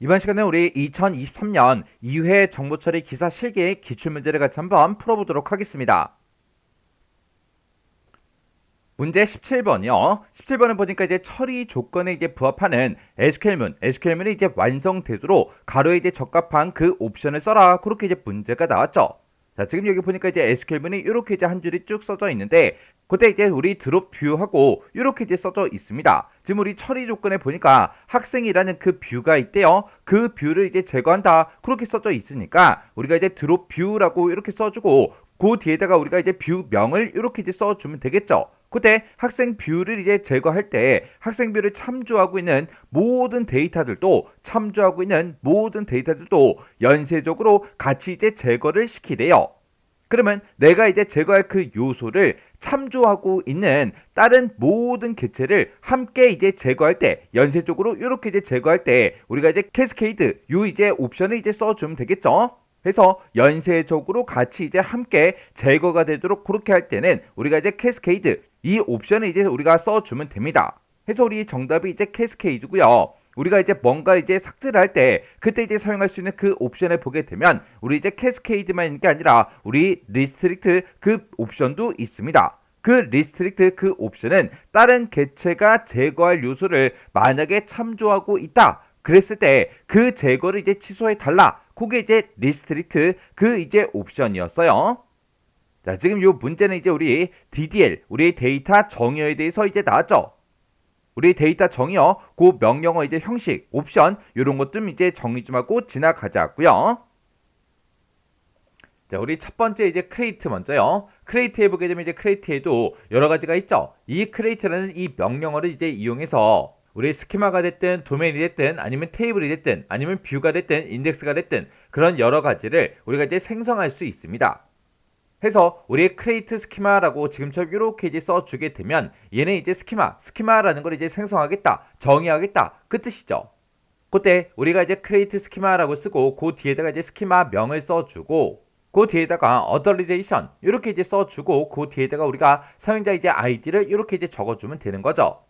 이번 시간에 우리 2023년 2회 정보처리 기사 실기 기출문제를 같이 한번 풀어보도록 하겠습니다. 문제 17번이요. 17번은 보니까 이제 처리 조건에 이제 부합하는 SQL문이 이제 완성되도록 가로에 이제 적합한 그 옵션을 써라. 그렇게 이제 문제가 나왔죠. 자, 지금 여기 보니까 이제 SQL문이 이렇게 이제 한 줄이 쭉 써져 있는데, 그때 이제 우리 드롭 뷰하고 이렇게 이제 써져 있습니다. 지금 우리 처리 조건에 보니까 학생이라는 그 뷰가 있대요. 그 뷰를 이제 제거한다. 그렇게 써져 있으니까 우리가 이제 드롭 뷰라고 이렇게 써주고, 그 뒤에다가 우리가 이제 뷰명을 이렇게 이제 써주면 되겠죠. 그때 학생 뷰를 이제 제거할 때 학생 뷰를 참조하고 있는 모든 데이터들도 연쇄적으로 같이 이제 제거를 시키래요. 그러면 내가 이제 제거할 그 요소를 참조하고 있는 다른 모든 개체를 함께 이제 제거할 때, 연쇄적으로 이렇게 이제 제거할 때 우리가 이제 캐스케이드 요 이제 옵션을 이제 써주면 되겠죠. 그래서 연쇄적으로 같이 이제 함께 제거가 되도록 그렇게 할 때는 우리가 이제 캐스케이드 이 옵션을 이제 우리가 써주면 됩니다. 그래서 우리 정답이 이제 캐스케이드고요. 우리가 이제 뭔가 이제 삭제를 할 때 그때 이제 사용할 수 있는 그 옵션을 보게 되면 우리 이제 캐스케이드만 있는 게 아니라 우리 리스트릭트 그 옵션도 있습니다. 그 리스트릭트 그 옵션은 다른 개체가 제거할 요소를 만약에 참조하고 있다 그랬을 때 그 제거를 이제 취소해 달라. 그게 이제 리스트릭트 그 이제 옵션이었어요. 자, 지금 이 문제는 이제 우리 DDL, 우리 데이터 정의어에 대해서 이제 나왔죠. 우리 데이터 정의어, 그 명령어 이제 형식, 옵션 이런 것 좀 이제 정리 좀 하고 지나가자고요. 자, 우리 첫 번째 이제 크레이트 먼저요. 크레이트에 보게 되면 이제 크레이트에도 여러 가지가 있죠. 이 크레이트라는 이 명령어를 이제 이용해서 우리 스키마가 됐든 도메인이 됐든 아니면 테이블이 됐든 아니면 뷰가 됐든 인덱스가 됐든 그런 여러 가지를 우리가 이제 생성할 수 있습니다. 해서 우리의 크레이트 스키마라고 지금처럼 이렇게 이제 써주게 되면 얘는 이제 스키마라는 걸 이제 생성하겠다, 정의하겠다 그 뜻이죠. 그때 우리가 이제 크레이트 스키마라고 쓰고 그 뒤에다가 이제 스키마 명을 써주고 그 뒤에다가 어더리제이션 이렇게 이제 써주고 그 뒤에다가 우리가 사용자 이제 아이디를 이렇게 이제 적어주면 되는 거죠.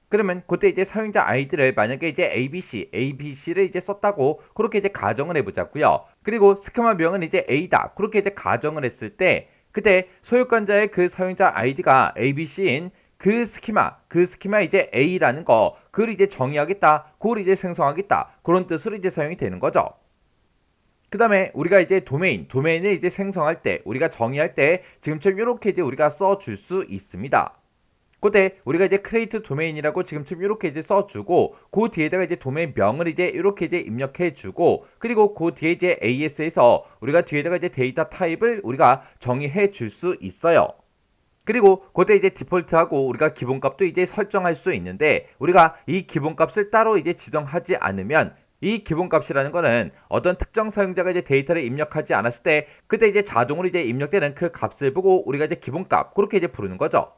그러면 그때 이제 사용자 아이디를 만약에 이제 ABC를 이제 썼다고 그렇게 이제 가정을 해보자고요. 그리고 스키마명은 이제 A다 그렇게 이제 가정을 했을 때 그때 소유권자의 그 사용자 아이디가 ABC인 그 스키마 이제 A라는 거 그걸 이제 정의하겠다 그걸 이제 생성하겠다 그런 뜻으로 이제 사용이 되는 거죠. 그 다음에 우리가 이제 도메인을 이제 생성할 때 우리가 정의할 때 지금처럼 이렇게 이제 우리가 써줄 수 있습니다. 그때 우리가 이제 create 도메인이라고 지금처럼 이렇게 이제 써주고 그 뒤에다가 이제 도메인명을 이제 이렇게 이제 입력해주고 그리고 그 뒤에 이제 AS에서 우리가 뒤에다가 이제 데이터 타입을 우리가 정의해 줄 수 있어요. 그리고 그때 이제 디폴트하고 우리가 기본값도 이제 설정할 수 있는데 우리가 이 기본값을 따로 이제 지정하지 않으면 이 기본값이라는 거는 어떤 특정 사용자가 이제 데이터를 입력하지 않았을 때 그때 이제 자동으로 이제 입력되는 그 값을 보고 우리가 이제 기본값 그렇게 이제 부르는 거죠.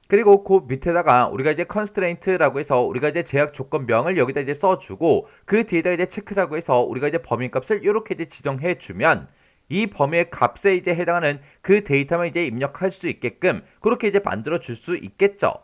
그리고 그 밑에다가 우리가 이제 constraint라고 해서 우리가 이제 제약 조건명을 여기다 이제 써주고 그 뒤에다 이제 체크라고 해서 우리가 이제 범위값을 이렇게 이제 지정해 주면 이 범위의 값에 이제 해당하는 그 데이터만 이제 입력할 수 있게끔 그렇게 이제 만들어 줄 수 있겠죠.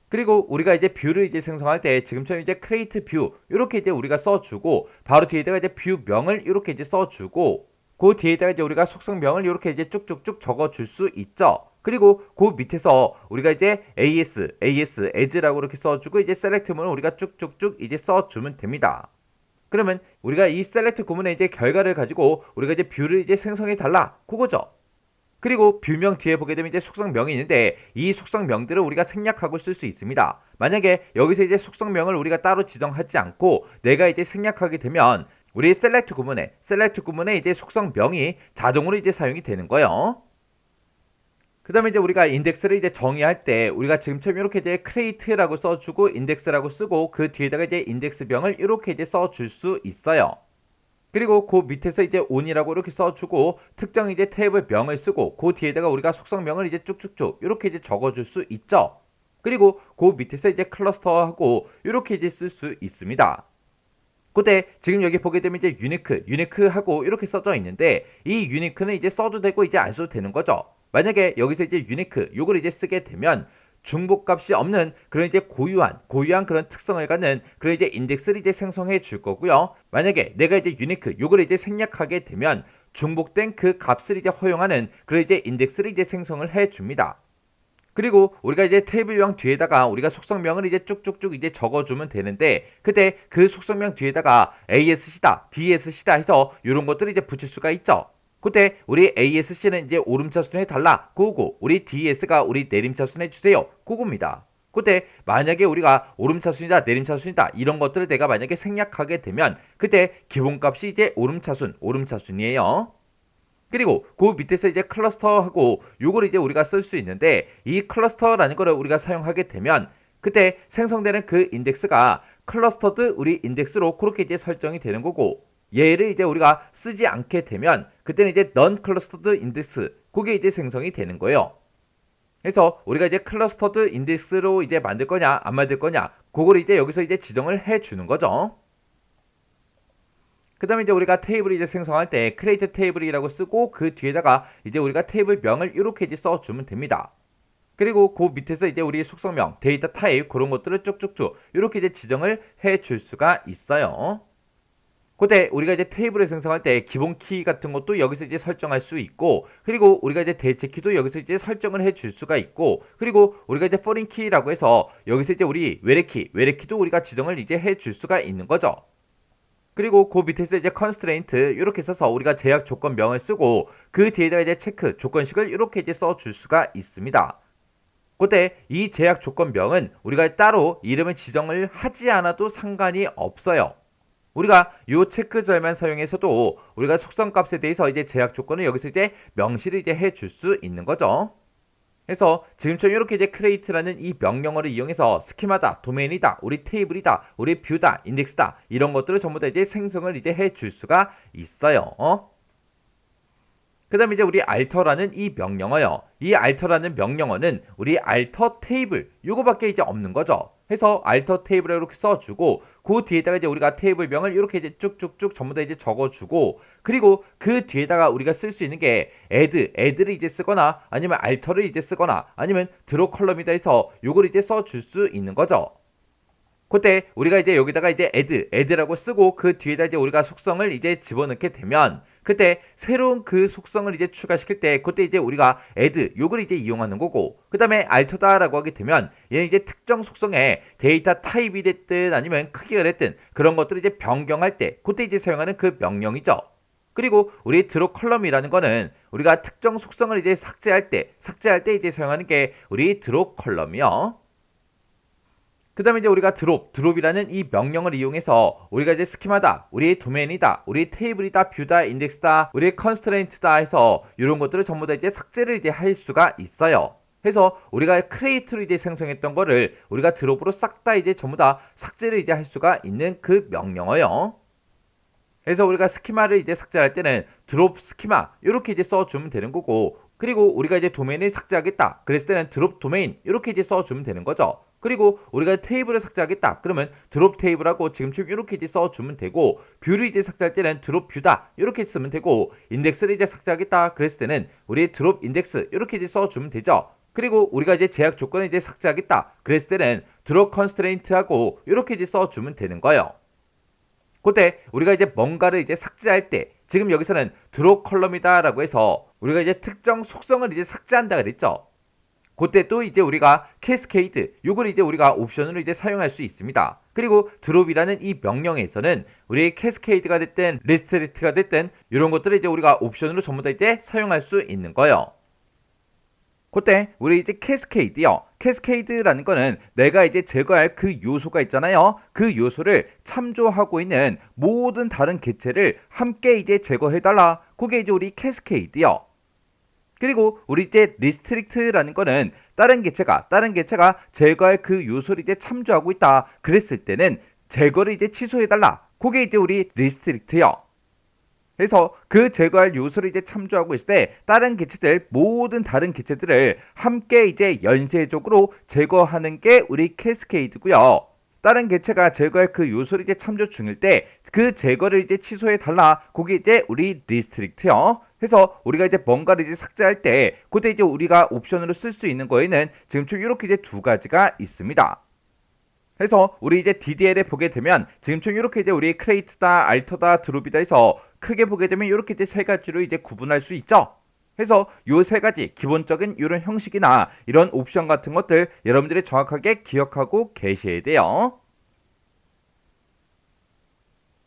그리고 우리가 이제 뷰를 이제 생성할 때 지금처럼 이제 create view 이렇게 이제 우리가 써주고 바로 뒤에다가 이제 뷰명을 이렇게 이제 써주고 그 뒤에다가 이제 우리가 속성명을 이렇게 이제 쭉쭉쭉 적어줄 수 있죠. 그리고 그 밑에서 우리가 이제 as라고 이렇게 써주고 이제 select문을 우리가 쭉쭉쭉 이제 써주면 됩니다. 그러면 우리가 이 select 구문의 이제 결과를 가지고 우리가 이제 뷰를 이제 생성해 달라 그거죠. 그리고 뷰명 뒤에 보게 되면 이제 속성명이 있는데 이 속성명들을 우리가 생략하고 쓸 수 있습니다. 만약에 여기서 이제 속성명을 우리가 따로 지정하지 않고 내가 이제 생략하게 되면 우리 select 구문에 이제 속성명이 자동으로 이제 사용이 되는 거예요. 그 다음에 이제 우리가 인덱스를 이제 정의할 때 우리가 지금처럼 이렇게 이제 create라고 써주고 인덱스라고 쓰고 그 뒤에다가 이제 인덱스명을 이렇게 이제 써줄 수 있어요. 그리고 그 밑에서 이제 on이라고 이렇게 써주고 특정 이제 테이블 명을 쓰고 그 뒤에다가 우리가 속성명을 이제 쭉쭉쭉 이렇게 이제 적어줄 수 있죠. 그리고 그 밑에서 이제 클러스터하고 이렇게 이제 쓸 수 있습니다. 그때 지금 여기 보게 되면 이제 유니크하고 이렇게 써져 있는데 이 유니크는 이제 써도 되고 이제 안 써도 되는 거죠. 만약에 여기서 이제 유니크 요걸 이제 쓰게 되면 중복값이 없는 그런 이제 고유한 그런 특성을 갖는 그런 이제 인덱스를 이제 생성해 줄 거고요. 만약에 내가 이제 유니크 요걸 이제 생략하게 되면 중복된 그 값을 이제 허용하는 그런 이제 인덱스를 이제 생성을 해 줍니다. 그리고 우리가 이제 테이블명 뒤에다가 우리가 속성명을 이제 쭉쭉쭉 이제 적어주면 되는데, 그때 그 속성명 뒤에다가 ASC다, DSC다 해서 이런 것들을 이제 붙일 수가 있죠. 그때 우리 ASC는 이제 오름차순 해달라, 그거고 우리 DS가 우리 내림차순 해주세요, 그겁니다. 그때 만약에 우리가 오름차순이다, 내림차순이다 이런 것들을 내가 만약에 생략하게 되면 그때 기본값이 이제 오름차순이에요. 그리고 그 밑에서 이제 클러스터하고 요걸 이제 우리가 쓸 수 있는데, 이 클러스터라는 거를 우리가 사용하게 되면 그때 생성되는 그 인덱스가 클러스터드 우리 인덱스로 그렇게 이제 설정이 되는 거고, 얘를 이제 우리가 쓰지 않게 되면 그때는 이제 non clustered index 그게 이제 생성이 되는 거예요. 그래서 우리가 이제 클러스터드 인덱스로 이제 만들 거냐 안 만들 거냐 그걸 이제 여기서 이제 지정을 해 주는 거죠. 그 다음에 이제 우리가 테이블을 이제 생성할 때 create table이라고 쓰고 그 뒤에다가 이제 우리가 테이블명을 이렇게 이제 써주면 됩니다. 그리고 그 밑에서 이제 우리 속성명, 데이터 타입 그런 것들을 쭉쭉쭉 이렇게 이제 지정을 해 줄 수가 있어요. 그때 우리가 이제 테이블을 생성할 때 기본 키 같은 것도 여기서 이제 설정할 수 있고, 그리고 우리가 이제 대체 키도 여기서 이제 설정을 해 줄 수가 있고, 그리고 우리가 이제 foreign 키라고 해서 여기서 이제 우리 외래키도 우리가 지정을 이제 해 줄 수가 있는 거죠. 그리고 그 밑에서 이제 constraint 이렇게 써서 우리가 제약 조건명을 쓰고 그 뒤에다가 이제 체크 조건식을 이렇게 이제 써줄 수가 있습니다. 그때 이 제약 조건명은 우리가 따로 이름을 지정을 하지 않아도 상관이 없어요. 우리가 요 체크절만 사용해서도 우리가 속성값에 대해서 이제 제약 조건을 여기서 이제 명시를 이제 해줄 수 있는 거죠. 그래서 지금처럼 이렇게 이제 create라는 이 명령어를 이용해서 스키마다, 도메인이다, 우리 테이블이다, 우리 뷰다, 인덱스다 이런 것들을 전부 다 이제 생성을 이제 해줄 수가 있어요. 그 다음에 이제 우리 alter라는 이 명령어요. 이 alter라는 명령어는 우리 alter 테이블 요거밖에 이제 없는 거죠. 해서 alter 테이블을 이렇게 써주고 그 뒤에다가 이제 우리가 테이블명을 이렇게 이제 쭉쭉쭉 전부 다 이제 적어주고, 그리고 그 뒤에다가 우리가 쓸 수 있는 게 add를 이제 쓰거나 아니면 alter를 이제 쓰거나 아니면 draw 컬럼이다 해서 요걸 이제 써줄 수 있는 거죠. 그때 우리가 이제 여기다가 이제 add라고 쓰고 그 뒤에다 이제 우리가 속성을 이제 집어넣게 되면 그때 새로운 그 속성을 이제 추가시킬 때 그때 이제 우리가 add 요걸 이제 이용하는 거고, 그 다음에 alter다라고 하게 되면 얘는 이제 특정 속성에 데이터 타입이 됐든 아니면 크기가 됐든 그런 것들을 이제 변경할 때 그때 이제 사용하는 그 명령이죠. 그리고 우리 draw 컬럼이라는 거는 우리가 특정 속성을 이제 삭제할 때 이제 사용하는 게 우리 draw 컬럼이요. 그 다음에 이제 우리가 드롭이라는 이 명령을 이용해서 우리가 이제 스키마다, 우리 도메인이다, 우리 테이블이다, 뷰다, 인덱스다, 우리 컨스트레인트다 해서 이런 것들을 전부 다 이제 삭제를 이제 할 수가 있어요. 해서 우리가 크리에이트로 이제 생성했던 거를 우리가 드롭으로 싹 다 이제 전부 다 삭제를 이제 할 수가 있는 그 명령어요. 그래서 우리가 스키마를 이제 삭제할 때는 드롭 스키마 이렇게 이제 써주면 되는 거고, 그리고 우리가 이제 도메인을 삭제하겠다 그랬을 때는 드롭 도메인 이렇게 이제 써주면 되는 거죠. 그리고 우리가 테이블을 삭제하겠다 그러면 드롭 테이블하고 지금처럼 이렇게 이제 써주면 되고, 뷰를 이제 삭제할 때는 드롭 뷰다 이렇게 쓰면 되고, 인덱스를 이제 삭제하겠다 그랬을 때는 우리 드롭 인덱스 이렇게 이제 써주면 되죠. 그리고 우리가 이제 제약 조건을 이제 삭제하겠다 그랬을 때는 드롭 컨스트레인트하고 이렇게 이제 써주면 되는 거예요. 그때 우리가 이제 뭔가를 이제 삭제할 때 지금 여기서는 드롭 컬럼이다 라고 해서 우리가 이제 특정 속성을 이제 삭제한다 그랬죠. 그때 또 이제 우리가 캐스케이드 요걸 이제 우리가 옵션으로 이제 사용할 수 있습니다. 그리고 드롭이라는 이 명령에서는 우리 캐스케이드가 됐든 리스트릭트가 됐든 이런 것들을 이제 우리가 옵션으로 전부 다 이제 사용할 수 있는 거예요. 그때 우리 이제 캐스케이드요. 캐스케이드라는 거는 내가 이제 제거할 그 요소가 있잖아요. 그 요소를 참조하고 있는 모든 다른 개체를 함께 이제 제거해달라. 그게 이제 우리 캐스케이드요. 그리고 우리 이제 리스트릭트라는 거는 다른 개체가 제거할 그 요소를 이제 참조하고 있다. 그랬을 때는 제거를 이제 취소해달라. 그게 이제 우리 리스트릭트요. 그래서 그 제거할 요소를 이제 참조하고 있을 때 모든 다른 개체들을 함께 이제 연쇄적으로 제거하는 게 우리 캐스케이드고요. 다른 개체가 제거할 그 요소를 이제 참조 중일 때 그 제거를 이제 취소해 달라. 그게 이제 우리 리스트릭트요. 해서 우리가 이제 뭔가를 이제 삭제할 때 그때 이제 우리가 옵션으로 쓸 수 있는 거에는 지금처럼 이렇게 이제 두 가지가 있습니다. 그래서 우리 이제 DDL에 보게 되면 지금처럼 이렇게 이제 우리 크레이트다, 알터다, 드롭이다 해서 크게 보게 되면 이렇게 이제 세 가지로 이제 구분할 수 있죠. 해서 요 세 가지 기본적인 이런 형식이나 이런 옵션 같은 것들 여러분들이 정확하게 기억하고 계셔야 돼요.